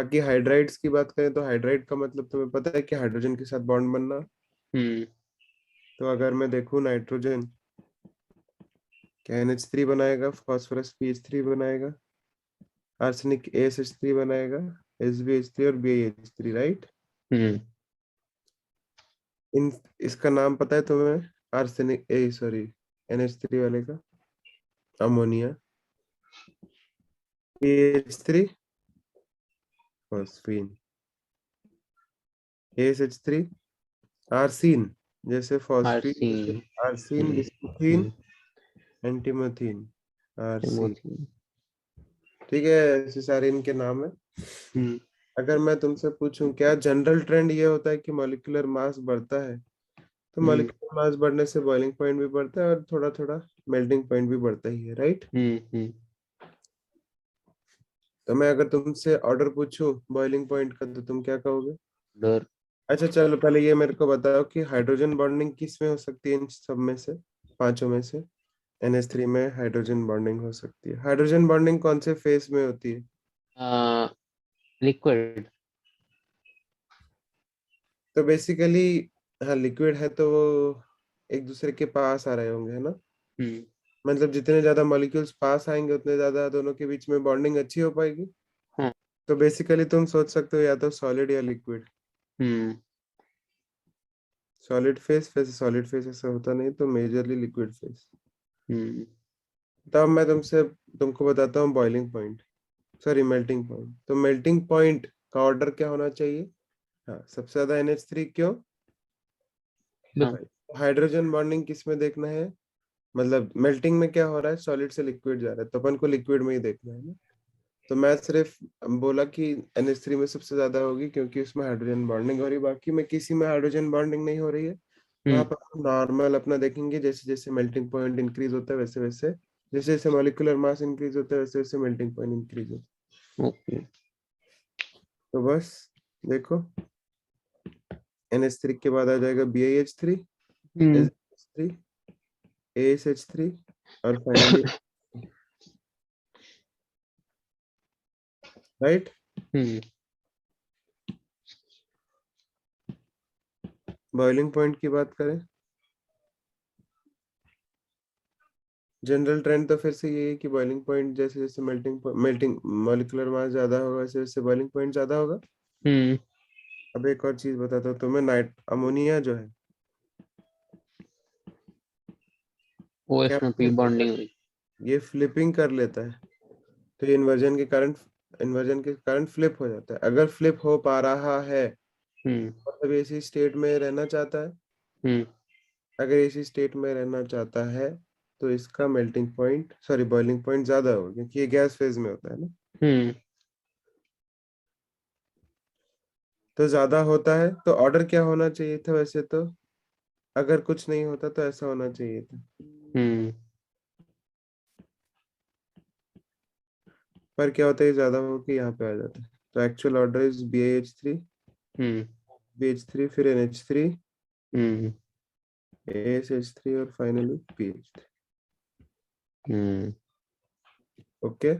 बाकी हाइड्राइड्स की बात करें तो हाइड्राइड का मतलब तुम्हें पता है कि हाइड्रोजन के साथ बॉन्ड बनना। हम्म तो अगर मैं देखूं नाइट्रोजन क्या NH3 बनाएगा, फास्फोरस PH3 बनाएगा, आर्सेनिक ASH3 बनाएगा, SbH3 और BiH3, राइट। हम्म इन इसका नाम पता है तुम्हें? आर्सेनिक ए सॉरी NH3 वाले का? अमोनिया। PH3 phosphine. ASH3 आर्सीन, जैसे फॉस्फीन, आर्सिन। आर्सीन, हम्म बिस्मुथीन, हम्म एंटीमोथीन, आरसी। हेमोथीन। ठीक है, ऐसे सारे इनके नाम है। हम्म अगर मैं तुमसे पूछूं क्या जनरल ट्रेंड ये होता है कि मॉलिक्यूलर मास बढ़ता है, तो हम्म मॉलिक्यूलर मास बढ़ने से बॉइलिंग पॉइंट भी बढ़ता है और थोड़ा थोड़ा मेल्टिंग पॉइंट भी बढ़ता ही है, राइट। हम्म। तो मैं अगर तुमसे ऑर्डर पूछूं बॉइलिंग पॉइंट का तो तुम क्या कहोगे? डर। अच्छा चलो पहले ये मेरे को बताओ कि हाइड्रोजन बॉन्डिंग किस में हो सकती है इन सब में से, पांचों में से? NH3 में हाइड्रोजन बॉन्डिंग हो सकती है। हाइड्रोजन बॉन्डिंग कौन से फेस में होती है? लिक्विड। तो बेसिकली हाँ, लिक्विड है तो वो एक दूसरे के पास आ रहे होंगे, है ना। हम्म मतलब जितने ज्यादा मॉलिक्यूल्स पास आएंगे उतने ज्यादा दोनों के बीच में बॉन्डिंग अच्छी हो पाएगी। हाँ। तो बेसिकली तुम सोच सकते हो या तो सॉलिड या लिक्विड। हम्म सॉलिड फेस, वैसे सॉलिड फेस ऐसा होता नहीं, तो मेजरली लिक्विड फेस। हम्म तब मैं तुमको बताता हूँ boiling point, sorry melting point. तो मेल्टिंग पॉइंट का ऑर्डर क्या होना चाहिए? हाँ, सबसे ज्यादा NH3 क्यों? हाँ। हाइड्रोजन बॉन्डिंग किस में देखना है? मतलब मेल्टिंग में क्या हो रहा है, सॉलिड से लिक्विड जा रहा है, तो अपन को लिक्विड में ही देखना है ना। तो मैं सिर्फ बोला कि NH3 में सबसे ज्यादा होगी क्योंकि उसमें हाइड्रोजन बॉन्डिंग हो रही है, बाकी में किसी में हाइड्रोजन बॉन्डिंग नहीं हो रही है। वहां हम्म पर नॉर्मल अपना देखेंगे, जैसे जैसे मेल्टिंग पॉइंट इंक्रीज होता है वैसे वैसे, जैसे जैसे मॉलिक्यूलर मास इंक्रीज होता है वैसे वैसे मेल्टिंग पॉइंट इंक्रीज होता है। ओके। तो बस देखो, NH3 के बाद आ जाएगा BiH3, हम्म SH3, ASH3 और फाइनली, राइट। हम्म बॉइलिंग पॉइंट की बात करें, जनरल ट्रेंड तो फिर से ये है कि बॉइलिंग पॉइंट जैसे जैसे मेल्टिंग मॉलिक्यूलर मास ज्यादा होगा वैसे वैसे बॉइलिंग पॉइंट ज्यादा होगा। हम्म अब एक और चीज बताता हूँ तुम्हें, नाइट अमोनिया जो है ओ क्या एस में पी बॉन्डिंग हुई। ये फ्लिपिंग कर लेता है। तो ये इन्वर्जन के कारण फ्लिप हो जाता है। अगर फ्लिप हो पा रहा है हम्म मतलब इसी स्टेट में रहना चाहता है, हम्म अगर इसी स्टेट में रहना चाहता है तो इसका melting point sorry boiling point ज्यादा होगा क्योंकि ये गैस फेज में होता है ना। हम्म तो ज्यादा होता है तो ऑर्डर क्या होना चाहिए था वैसे तो? अगर कुछ नहीं होता तो ऐसा होना चाहिए था, हम्म पर क्या होता है ज्यादा हो के यहाँ पे आ जाता है। तो actual order is BiH3, hmm BH3 फिर NH3, हम्म ASH3 और फाइनली PH3। हम्म ओके।